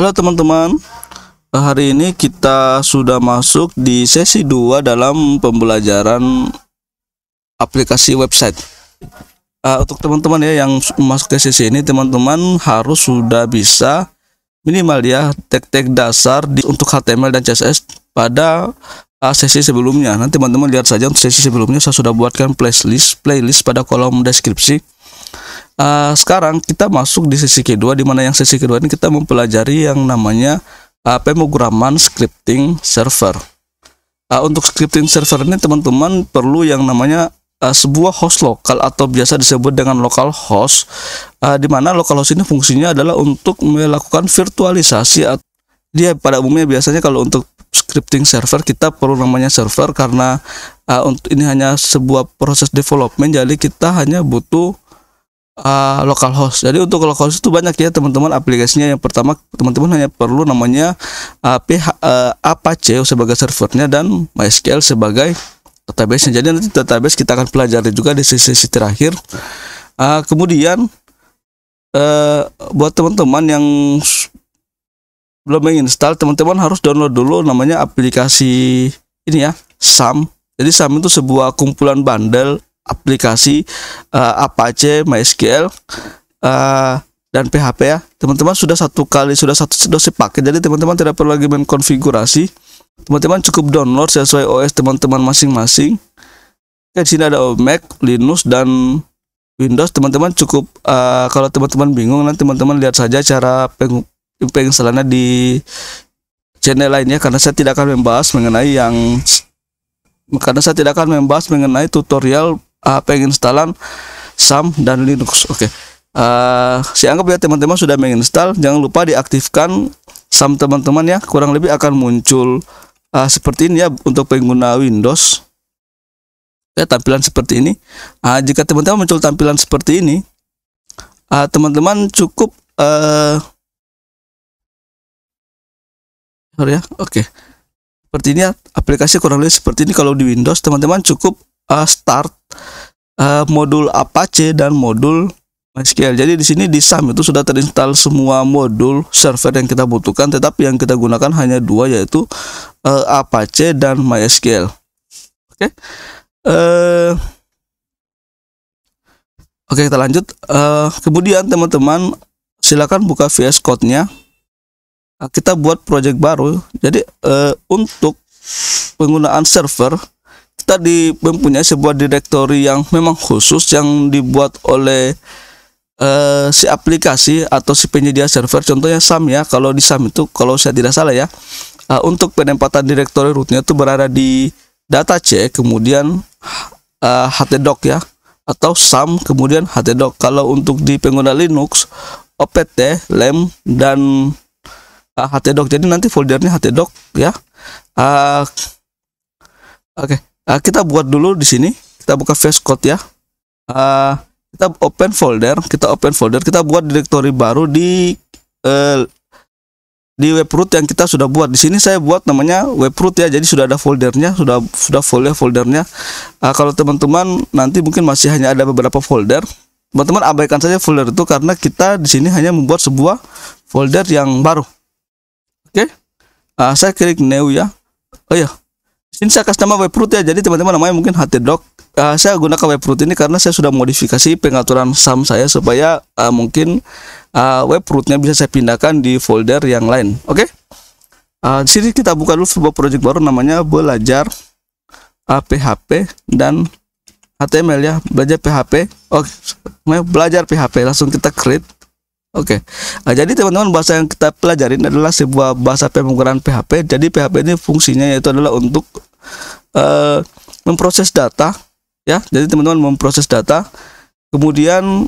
Halo teman-teman, hari ini kita sudah masuk di sesi 2 dalam pembelajaran aplikasi website. Untuk teman-teman ya yang masuk ke sesi ini, teman-teman harus sudah bisa minimal ya tag-tag dasar untuk HTML dan CSS pada sesi sebelumnya. Nanti teman-teman lihat saja untuk sesi sebelumnya saya sudah buatkan playlist pada kolom deskripsi. Sekarang kita masuk di sesi kedua, di mana yang sesi kedua ini kita mempelajari yang namanya pemrograman scripting server. Untuk scripting server ini teman-teman perlu yang namanya sebuah host lokal atau biasa disebut dengan local host, di mana local host ini fungsinya adalah untuk melakukan virtualisasi. Dia pada umumnya biasanya kalau untuk scripting server kita perlu namanya server karena untuk ini hanya sebuah proses development, jadi kita hanya butuh local host. Jadi untuk local host itu banyak ya teman-teman aplikasinya. Yang pertama teman-teman hanya perlu namanya Apache sebagai servernya dan MySQL sebagai database-nya. Jadi nanti database kita akan pelajari juga di sesi terakhir. Kemudian buat teman-teman yang belum menginstal, teman-teman harus download dulu namanya aplikasi ini ya, SAM. Jadi SAM itu sebuah kumpulan bundle aplikasi Apache, MySQL dan PHP ya. Teman-teman sudah satu dosis paket, jadi teman-teman tidak perlu lagi mengkonfigurasi. Teman-teman cukup download sesuai OS teman-teman masing-masing. Di sini ada Mac, Linux dan Windows. Teman-teman cukup kalau teman-teman bingung, nanti teman-teman lihat saja cara penginstalannya di channel lainnya, karena saya tidak akan membahas mengenai tutorial penginstalan SAM dan Linux. Oke. Saya anggap ya teman-teman sudah menginstal. Jangan lupa diaktifkan SAM teman-teman ya. Kurang lebih akan muncul seperti ini ya untuk pengguna Windows. Ya, tampilan seperti ini. Jika teman-teman muncul tampilan seperti ini, teman-teman cukup ya. Oke. Seperti ini ya, aplikasi kurang lebih seperti ini. Kalau di Windows teman-teman cukup start modul Apache dan modul MySQL. Jadi di sini di SAM itu sudah terinstall semua modul server yang kita butuhkan, tetapi yang kita gunakan hanya dua, yaitu Apache dan MySQL. Oke. Oke, kita lanjut. Kemudian teman-teman silakan buka VS Code-nya. Kita buat project baru. Jadi untuk penggunaan server kita mempunyai sebuah directory yang memang khusus yang dibuat oleh si aplikasi atau si penyedia server. Contohnya SAM ya. Kalau di SAM itu, kalau saya tidak salah ya, untuk penempatan directory rootnya itu berada di datac, kemudian htdoc ya, atau SAM kemudian htdoc. Kalau untuk di pengguna Linux, opt, lem dan htdoc. Jadi nanti foldernya htdoc ya. Oke. Kita buat dulu di sini. Kita buka VS Code ya. Kita open folder. Kita buat directory baru di webroot yang kita sudah buat. Di sini saya buat namanya webroot ya. Jadi sudah ada foldernya, sudah foldernya. Kalau teman-teman nanti mungkin masih hanya ada beberapa folder, teman-teman abaikan saja folder itu karena kita di sini hanya membuat sebuah folder yang baru. Oke. Saya klik new ya. Oh ya. Ini saya kasih nama webroot ya. Jadi teman-teman namanya mungkin htdoc. Saya gunakan webroot ini karena saya sudah modifikasi pengaturan SAM saya supaya mungkin webrootnya bisa saya pindahkan di folder yang lain. Oke. Di sini kita buka dulu sebuah project baru namanya belajar PHP dan HTML ya. Belajar PHP. Oke. Belajar PHP. Langsung kita create. Oke. Jadi teman-teman bahasa yang kita pelajarin adalah sebuah bahasa pemrograman PHP. Jadi PHP ini fungsinya yaitu adalah untuk memproses data ya. Jadi teman-teman memproses data, kemudian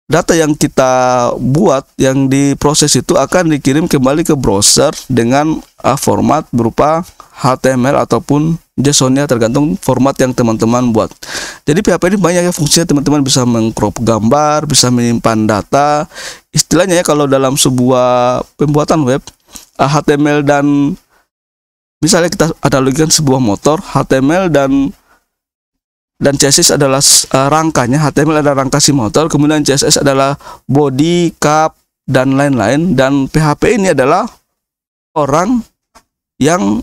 data yang kita buat yang diproses itu akan dikirim kembali ke browser dengan format berupa HTML ataupun JSON-nya, tergantung format yang teman-teman buat. Jadi PHP ini banyak ya fungsinya. Teman-teman bisa mengcrop gambar, bisa menyimpan data. Istilahnya ya, kalau dalam sebuah pembuatan web, HTML dan misalnya kita analogikan sebuah motor, HTML dan CSS adalah rangkanya. HTML adalah rangka si motor, kemudian CSS adalah body, cab, dan lain-lain. Dan PHP ini adalah orang yang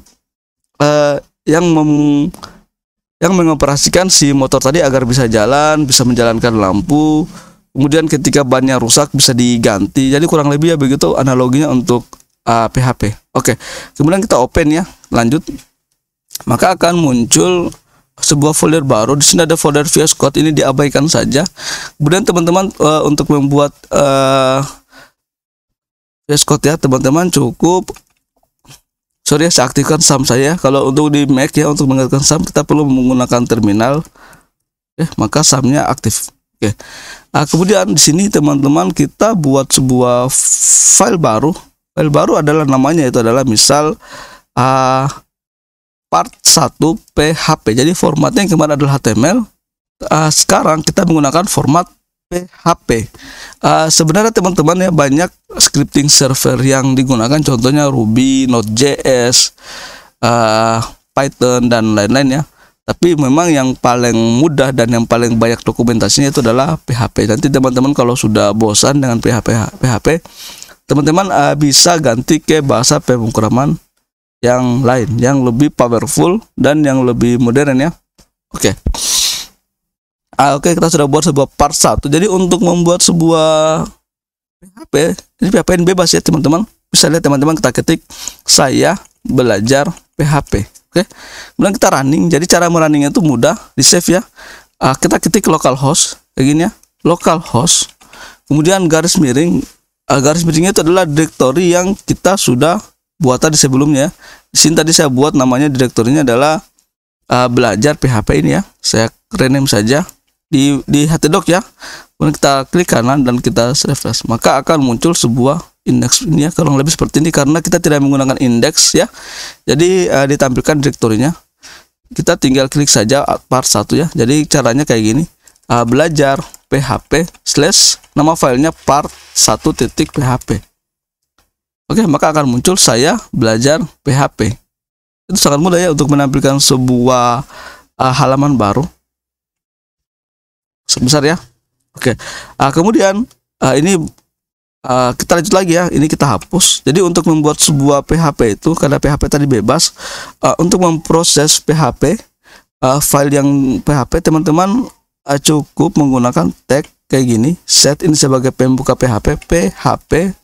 yang mengoperasikan si motor tadi agar bisa jalan, bisa menjalankan lampu. Kemudian ketika bannya rusak bisa diganti. Jadi kurang lebih ya begitu analoginya untuk PHP. Oke, kemudian kita open ya, lanjut. Maka akan muncul sebuah folder baru. Di sini ada folder VS Code, ini diabaikan saja. Kemudian teman-teman untuk membuat VS Code ya, teman-teman cukup saya aktifkan SAM saya. Kalau untuk di Mac ya, untuk mengaktifkan SAM kita perlu menggunakan terminal. Maka SAM-nya aktif. Oke. Kemudian di sini teman-teman kita buat sebuah file baru. File baru adalah namanya itu adalah misal part 1 PHP. Jadi formatnya yang kemarin adalah HTML. Sekarang kita menggunakan format PHP. Sebenarnya teman-teman ya banyak scripting server yang digunakan, contohnya Ruby, Node.js, Python dan lain-lain ya. Tapi memang yang paling mudah dan yang paling banyak dokumentasinya itu adalah PHP. Nanti teman-teman kalau sudah bosan dengan PHP, teman-teman bisa ganti ke bahasa pemrograman yang lain, yang lebih powerful dan yang lebih modern ya. Oke. Oke, kita sudah buat sebuah part 1. Jadi untuk membuat sebuah PHP, ini PHP yang bebas ya teman-teman. Misalnya teman-teman kita ketik saya belajar PHP. Oke, kemudian kita running. Jadi cara merunningnya itu mudah, di save ya. Kita ketik localhost kayak gini ya, localhost. Kemudian garis miring. Garis miringnya itu adalah direktori yang kita sudah buat tadi sebelumnya. Di sini tadi saya buat namanya direktorinya adalah belajar PHP ini ya. Saya rename saja di htdoc ya. Kemudian kita klik kanan dan kita refresh. Maka akan muncul sebuah indeks ini ya, kurang lebih seperti ini karena kita tidak menggunakan indeks ya. Jadi ditampilkan direktorinya. Kita tinggal klik saja part 1 ya. Jadi caranya kayak gini. Belajar PHP / nama filenya part1.php. Oke, maka akan muncul saya belajar PHP. Itu sangat mudah ya untuk menampilkan sebuah halaman baru. Sebesar ya. Oke. Kemudian ini kita lanjut lagi ya. Ini kita hapus. Jadi untuk membuat sebuah PHP itu, karena PHP tadi bebas, untuk memproses PHP, file yang PHP, teman-teman cukup menggunakan tag kayak gini. Set ini sebagai pembuka PHP, PHP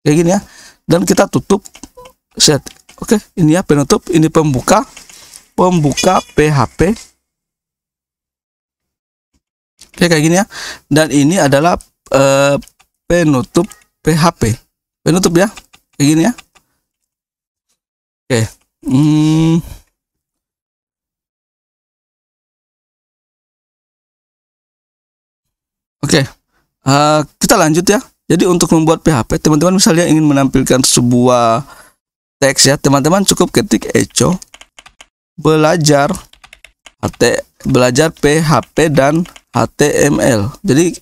kayak gini ya. Dan kita tutup set. Oke, ini ya penutup, ini pembuka PHP. Oke, kayak gini ya. Dan ini adalah penutup PHP. Penutup ya. Kayak gini ya. Oke. Oke. Kita lanjut ya. Jadi untuk membuat PHP, teman-teman misalnya ingin menampilkan sebuah teks ya, teman-teman cukup ketik echo belajar PHP dan HTML. Jadi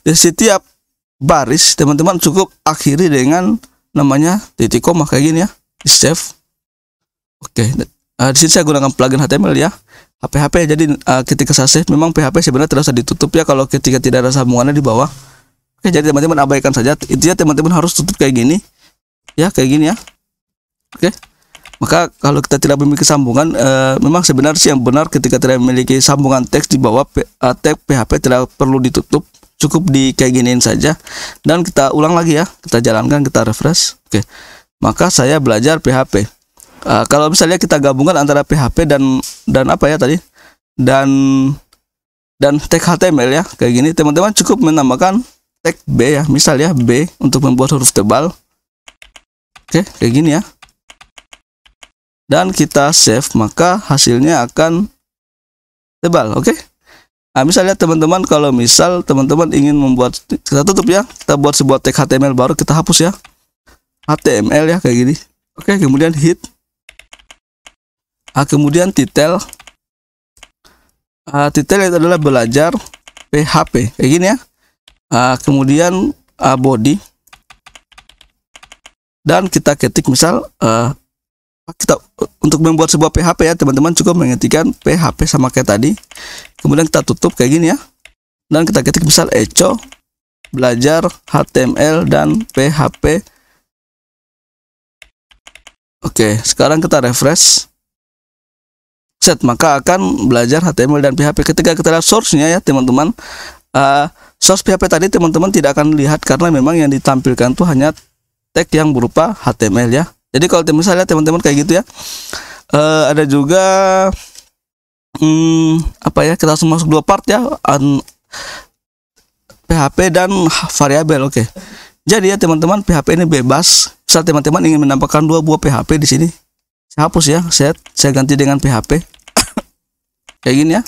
di setiap baris teman-teman cukup akhiri dengan namanya titik koma kayak gini ya, di save. Oke, di sini saya gunakan plugin HTML ya, PHP. Jadi ketika saya save, memang PHP sebenarnya tidak usah ditutup ya kalau ketika tidak ada sambungannya di bawah. Oke, jadi teman-teman abaikan saja. Intinya teman-teman harus tutup kayak gini ya, kayak gini ya. Oke, maka kalau kita tidak memiliki sambungan, memang sebenarnya sih yang benar ketika tidak memiliki sambungan teks di bawah, tag PHP tidak perlu ditutup, cukup di kayak giniin saja. Dan kita ulang lagi ya, kita jalankan, kita refresh. Oke, maka saya belajar PHP. Kalau misalnya kita gabungkan antara PHP dan apa ya tadi, dan tag HTML ya, kayak gini, teman-teman cukup menambahkan tag B ya, misal ya B untuk membuat huruf tebal. Oke, kayak gini ya. Dan kita save, maka hasilnya akan tebal. Oke. Misalnya teman-teman, kalau misal teman-teman ingin membuat, kita tutup ya, kita buat sebuah tag HTML baru, kita hapus ya, HTML ya, kayak gini. Oke, kemudian hit, kemudian title, title itu adalah belajar PHP kayak gini ya. Kemudian body, dan kita ketik misal kita untuk membuat sebuah PHP ya, teman-teman cukup mengetikkan PHP sama kayak tadi. Kemudian kita tutup kayak gini ya, dan kita ketik misal echo belajar HTML dan PHP. Oke, sekarang kita refresh. Set, maka akan belajar HTML dan PHP. Ketika kita lihat source-nya ya teman-teman, source PHP tadi teman-teman tidak akan lihat karena memang yang ditampilkan tuh hanya tag yang berupa HTML ya. Jadi kalau misalnya teman-teman kayak gitu ya, ada juga apa ya, kita langsung masuk dua part ya, PHP dan variabel. Oke. Jadi ya teman-teman, PHP ini bebas. Misal teman-teman ingin menambahkan dua buah PHP di sini, saya hapus ya, saya ganti dengan PHP kayak gini ya.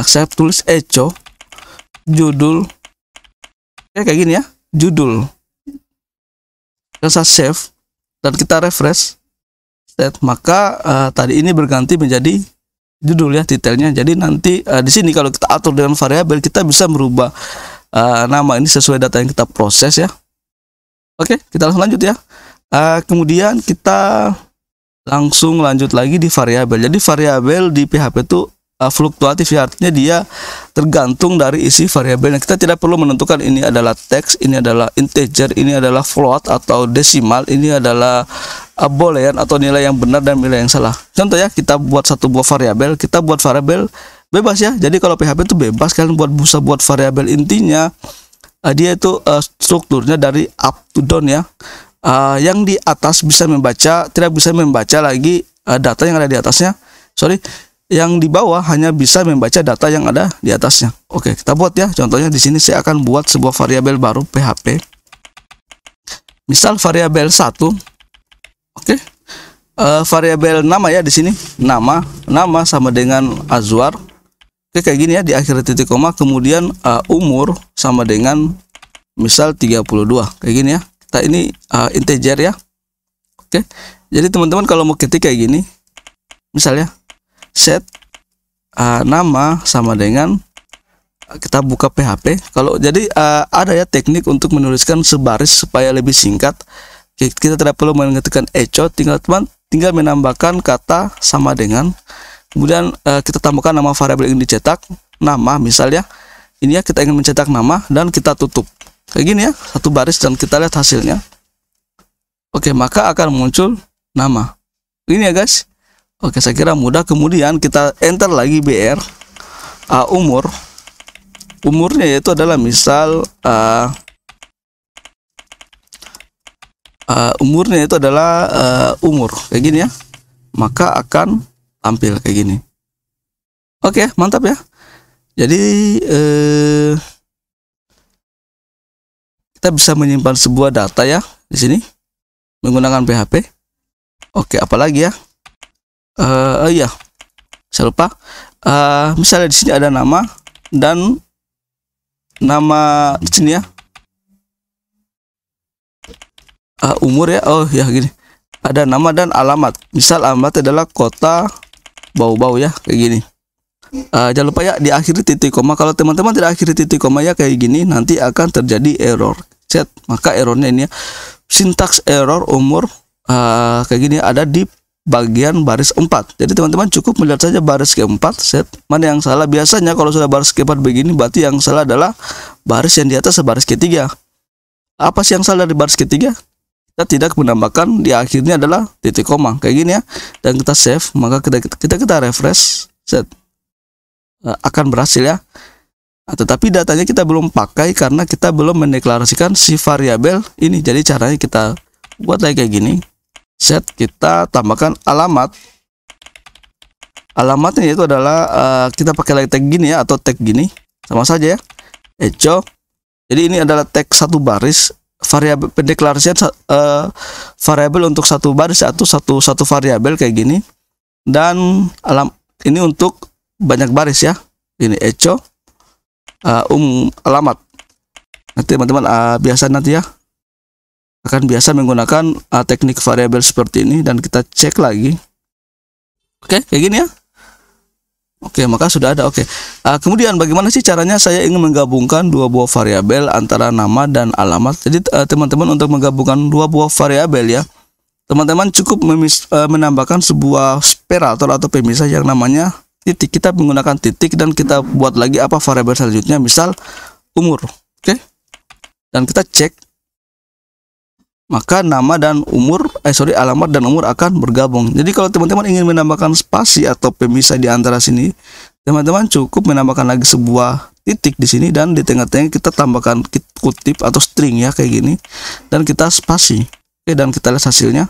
Saya tulis echo judul kayak gini ya, judul. Kita save dan kita refresh. Set, maka tadi ini berganti menjadi judul ya, detailnya. Jadi nanti di sini kalau kita atur dengan variabel, kita bisa merubah nama ini sesuai data yang kita proses ya. Oke, kita langsung lanjut ya. Kemudian kita langsung lanjut lagi di variabel. Jadi variabel di PHP itu fluktuatif ya, artinya dia tergantung dari isi variabelnya. Kita tidak perlu menentukan ini adalah teks, ini adalah integer, ini adalah float atau desimal, ini adalah boolean atau nilai yang benar dan nilai yang salah. Contoh ya, kita buat satu buah variabel, kita buat variabel bebas ya. Jadi kalau PHP itu bebas, kalian bisa buat variabel, intinya dia itu strukturnya dari up to down ya. Yang di atas bisa membaca, tidak bisa membaca lagi data yang ada di atasnya. Yang di bawah hanya bisa membaca data yang ada di atasnya. Oke, kita buat ya. Contohnya di sini saya akan buat sebuah variabel baru PHP. Misal variabel 1. Oke. Variabel nama ya di sini. Nama sama dengan Azwar. Oke, kayak gini ya, di akhir titik koma, kemudian umur sama dengan misal 32. Kayak gini ya. Kita ini integer ya. Oke. Jadi teman-teman kalau mau ketik kayak gini, misalnya set nama sama dengan, kita buka PHP. Kalau jadi ada ya teknik untuk menuliskan sebaris supaya lebih singkat. Kita tidak perlu mengetikkan echo, tinggal menambahkan kata sama dengan, kemudian kita tambahkan nama variabel yang dicetak, nama misalnya ini ya, kita ingin mencetak nama dan kita tutup kayak gini ya, satu baris, dan kita lihat hasilnya. Oke, maka akan muncul nama ini ya guys. Oke, saya kira mudah. Kemudian kita enter lagi BR, umurnya yaitu adalah misal umurnya itu adalah umur kayak gini ya, maka akan tampil kayak gini. Oke, mantap ya. Jadi kita bisa menyimpan sebuah data ya di sini menggunakan PHP. Oke, apalagi ya? Iya, saya lupa. Misalnya di sini ada nama dan nama di sini ya, umur ya. Oh ya, gini, ada nama dan alamat. Misal alamat adalah kota Bau-Bau ya, kayak gini. Jangan lupa ya, diakhiri titik koma. Kalau teman-teman tidak akhiri titik koma ya kayak gini, nanti akan terjadi error. Set, maka errornya ini ya, sintaks error umur kayak gini ada di bagian baris 4. Jadi teman-teman cukup melihat saja baris keempat, set mana yang salah. Biasanya kalau sudah baris keempat begini, berarti yang salah adalah baris yang di atas baris ketiga. Apa sih yang salah di baris ketiga? Kita tidak menambahkan di akhirnya adalah titik koma kayak gini ya, dan kita save, maka kita refresh, set akan berhasil ya. Tetapi datanya kita belum pakai karena kita belum mendeklarasikan si variabel ini. Jadi caranya kita buat lagi kayak gini. Set, kita tambahkan alamatnya itu adalah kita pakai lagi tag gini ya, atau tag gini sama saja ya, echo. Jadi ini adalah tag satu baris, variabel pendeklarasian variabel untuk satu baris atau satu variabel kayak gini, dan ini untuk banyak baris ya, ini echo alamat. Nanti teman-teman biasa nanti ya akan biasa menggunakan teknik variabel seperti ini, dan kita cek lagi. Oke, kayak gini ya. Oke, maka sudah ada. Oke. Kemudian bagaimana sih caranya saya ingin menggabungkan dua buah variabel antara nama dan alamat. Jadi teman-teman untuk menggabungkan dua buah variabel ya, teman-teman cukup menambahkan sebuah separator atau pemisah yang namanya titik. Kita menggunakan titik dan kita buat lagi apa variabel selanjutnya, misal umur. Oke. dan kita cek, maka nama dan umur, alamat dan umur akan bergabung. Jadi kalau teman-teman ingin menambahkan spasi atau pemisah di antara sini, teman-teman cukup menambahkan lagi sebuah titik di sini, dan di tengah-tengah kita tambahkan kutip atau string ya, kayak gini, dan kita spasi. Oke, dan kita lihat hasilnya,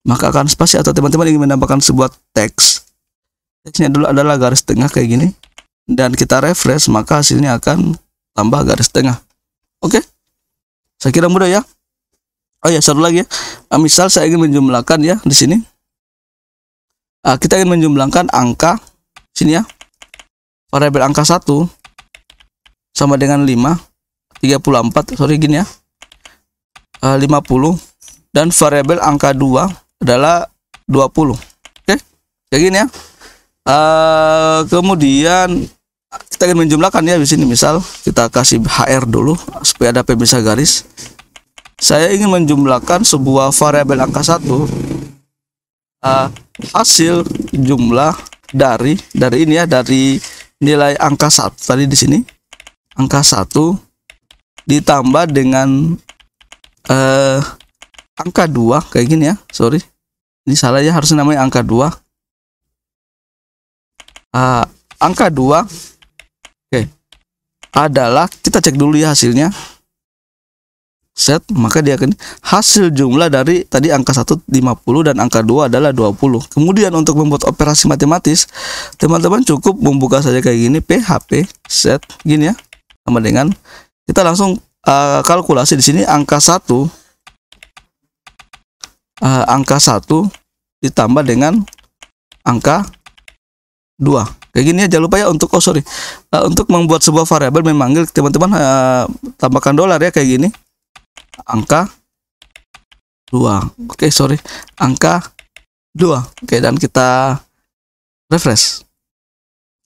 maka akan spasi. Atau teman-teman ingin menambahkan sebuah teksnya dulu adalah garis tengah kayak gini, dan kita refresh, maka hasilnya akan tambah garis tengah. Oke, saya kira mudah ya. Oh ya, satu lagi ya. Misal saya ingin menjumlahkan ya di sini. Kita ingin menjumlahkan angka sini ya. Variabel angka 1 sama dengan 34, gini ya. 50, dan variabel angka 2 adalah 20. Oke. Kayak gini ya. Kemudian kita ingin menjumlahkan ya di sini, misal kita kasih HR dulu supaya ada pemisah garis. Saya ingin menjumlahkan sebuah variabel angka 1, hasil jumlah dari ini ya, dari nilai angka 1 tadi di sini, angka 1 ditambah dengan angka 2 kayak gini ya. Sorry, ini salah ya, harusnya namanya angka 2. Angka 2 oke, adalah, kita cek dulu ya hasilnya, set, maka dia akan hasil jumlah dari tadi angka 1 50 dan angka 2 adalah 20. Kemudian untuk membuat operasi matematis, teman-teman cukup membuka saja kayak gini, PHP set gini ya, sama dengan kita langsung kalkulasi di sini angka 1 ditambah dengan angka 2 kayak gini ya. Jangan lupa ya untuk untuk membuat sebuah variabel memanggil, teman-teman tambahkan dolar ya kayak gini, angka 2. Oke, angka 2. Oke, dan kita refresh.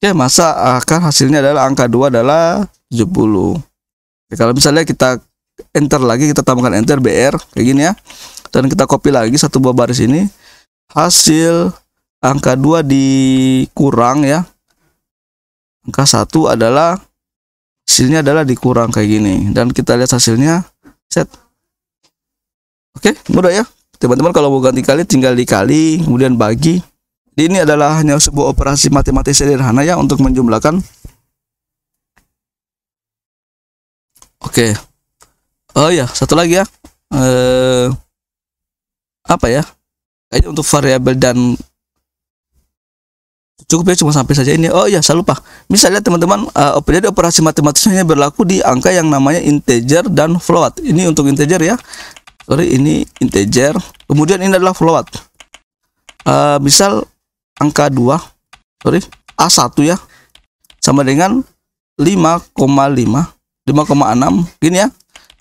Oke, masa akan hasilnya adalah angka 2 adalah 70. Oke, kalau misalnya kita enter lagi, kita tambahkan enter BR kayak gini ya, dan kita copy lagi satu buah baris ini, hasil angka 2 dikurang ya, angka 1 adalah hasilnya adalah dikurang kayak gini, dan kita lihat hasilnya set. Oke, mudah ya teman-teman. Kalau mau ganti kali tinggal dikali kemudian bagi. Ini adalah hanya sebuah operasi matematis sederhana ya untuk menjumlahkan. Oke. Oh ya, satu lagi ya. Apa ya? Kayaknya untuk variabel dan cukup ya, cuma sampai saja ini. Oh ya, saya lupa. Misalnya teman-teman, jadi operasi matematisnya berlaku di angka yang namanya integer dan float. Ini untuk integer ya. Ini integer. Kemudian ini adalah float. Misal angka 2, A1 ya, sama dengan 5,6 gini ya.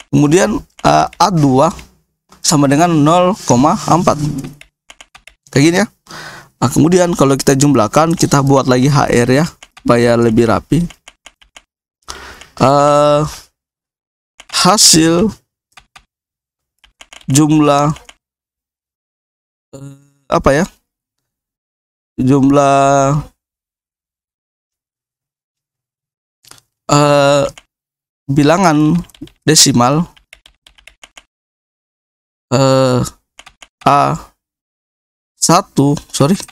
Kemudian A2 sama dengan 0,4 kayak gini ya. Nah, kemudian kalau kita jumlahkan, kita buat lagi HR ya, supaya lebih rapi. Hasil jumlah apa ya? Jumlah bilangan desimal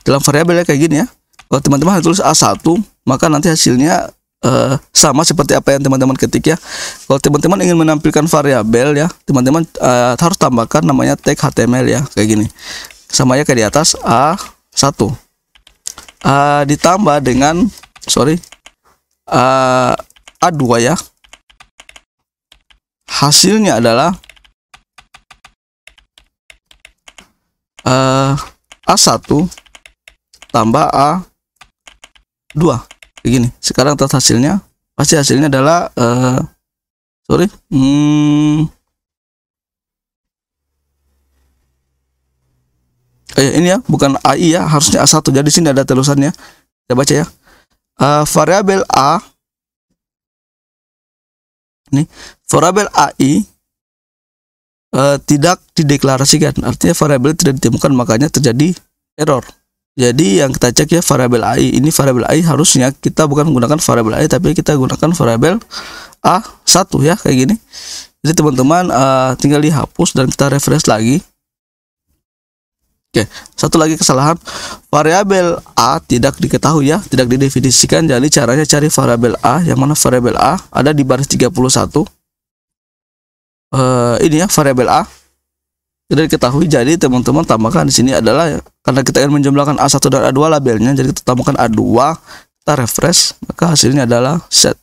dalam variabel ya kayak gini ya. Kalau teman-teman tulis A1, maka nanti hasilnya sama seperti apa yang teman-teman ketik ya. Kalau teman-teman ingin menampilkan variabel ya, teman-teman harus tambahkan namanya tag HTML ya, kayak gini. Sama ya kayak di atas, A1 ditambah dengan A2 ya. Hasilnya adalah A1 tambah A2 kayak gini. Sekarang tes hasilnya, pasti hasilnya adalah ini ya, bukan AI ya, harusnya A1. Jadi sini ada tulisannya, kita baca ya. Variabel A ini, variabel AI tidak dideklarasikan, artinya variabel tidak ditemukan, makanya terjadi error. Jadi yang kita cek ya, variabel AI ini, variabel AI harusnya kita bukan menggunakan variabel AI, tapi kita gunakan variabel A1 ya, kayak gini. Jadi teman-teman tinggal dihapus dan kita refresh lagi. Oke, satu lagi kesalahan, variabel A tidak diketahui ya, tidak didefinisikan. Jadi caranya cari variabel A, yang mana variabel A ada di baris 31. Ini ya variabel A tidak diketahui. Jadi teman-teman tambahkan di sini adalah, karena kita ingin menjumlahkan A1 dan A2 labelnya, jadi kita tambahkan A2, kita refresh, maka hasilnya adalah set.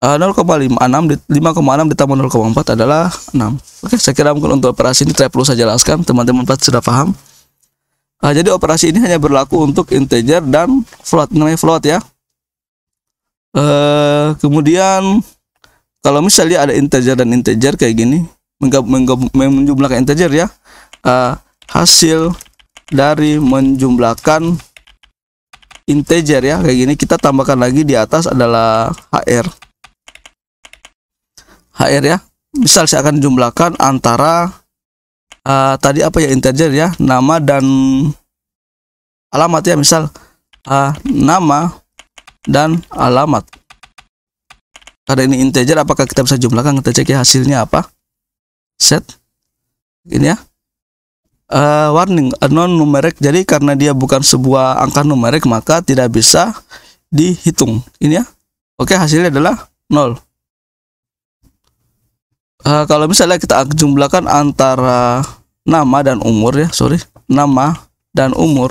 0,56 ditambah 0,4 adalah 6. Oke, saya kira mungkin untuk operasi ini saya perlu saya jelaskan, teman-teman pasti sudah paham. Jadi operasi ini hanya berlaku untuk integer dan float, namanya float ya. Kemudian kalau misalnya ada integer dan integer kayak gini, menjumlahkan integer ya, hasil dari menjumlahkan integer ya kayak gini, kita tambahkan lagi di atas adalah HR ya. Misal saya akan jumlahkan antara tadi apa ya, integer ya, nama dan alamat ya, misal nama dan alamat. Karena ini integer, apakah kita bisa jumlahkan? Kita cek ya hasilnya apa. Set ini ya. Warning, non numerik. Jadi karena dia bukan sebuah angka numerik, maka tidak bisa dihitung. Ini ya. Oke, hasilnya adalah 0. Kalau misalnya kita jumlahkan antara nama dan umur ya, nama dan umur.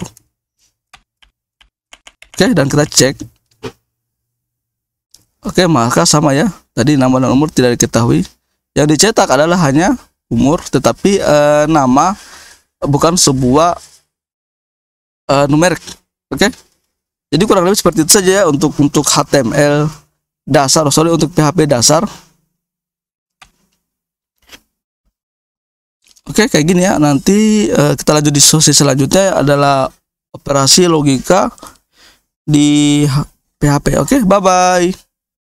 Oke, dan kita cek. Oke, maka sama ya. Tadi nama dan umur tidak diketahui. Yang dicetak adalah hanya umur, tetapi nama bukan sebuah numerik. Oke. Jadi kurang lebih seperti itu saja ya untuk HTML dasar, untuk PHP dasar. Oke, kayak gini ya. Nanti kita lanjut di sesi selanjutnya adalah operasi logika di PHP. Oke, bye bye.